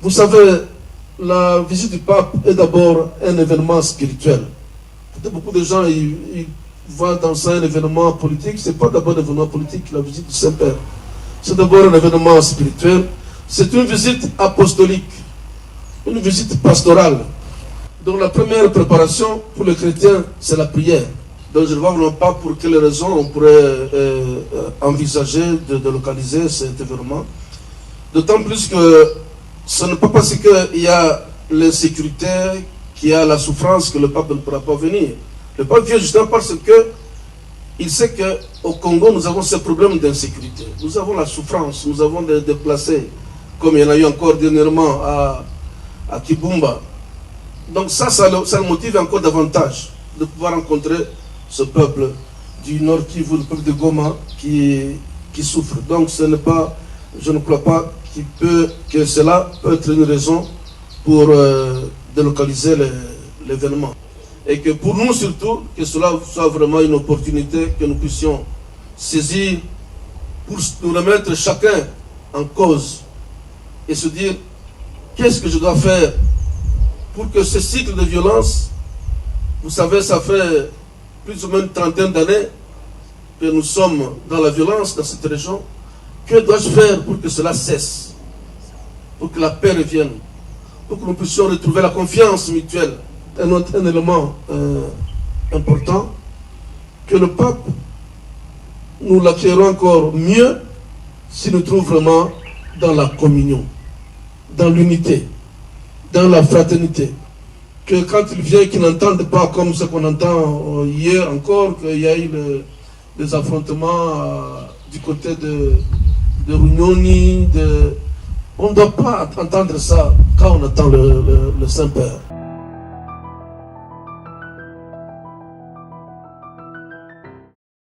Vous savez, la visite du pape est d'abord un événement spirituel. Beaucoup de gens ils voient dans ça un événement politique. Ce n'est pas d'abord un événement politique, la visite du Saint-Père. C'est d'abord un événement spirituel. C'est une visite apostolique, une visite pastorale. Donc la première préparation pour les chrétiens, c'est la prière. Donc je ne vois vraiment pas pour quelles raisons on pourrait envisager de localiser cet événement. D'autant plus que ce n'est pas parce qu'il y a l'insécurité, qu'il y a la souffrance que le pape ne pourra pas venir. Le pape vient justement parce qu'il sait qu'au Congo, nous avons ce problème d'insécurité. Nous avons la souffrance, nous avons des déplacés, comme il y en a eu encore dernièrement à Kibumba. Donc ça le motive encore davantage de pouvoir rencontrer ce peuple du Nord Kivu, le peuple de Goma qui souffre. Donc ce n'est pas, je ne crois pas que cela peut être une raison pour délocaliser l'événement. Et que pour nous surtout, que cela soit vraiment une opportunité que nous puissions saisir pour nous remettre chacun en cause et se dire qu'est-ce que je dois faire pour que ce cycle de violence, vous savez, ça fait plus ou moins une trentaine d'années que nous sommes dans la violence dans cette région. Que dois-je faire pour que cela cesse, pour que la paix revienne, pour que nous puissions retrouver la confiance mutuelle? Un élément important, que le pape, nous l'accueillerons encore mieux s'il nous trouve vraiment dans la communion, dans l'unité, dans la fraternité. Que quand il vient, qu'il n'entende pas comme ce qu'on entend hier encore, qu'il y a eu des affrontements du côté de Runyoni. On ne doit pas entendre ça quand on attend le Saint-Père.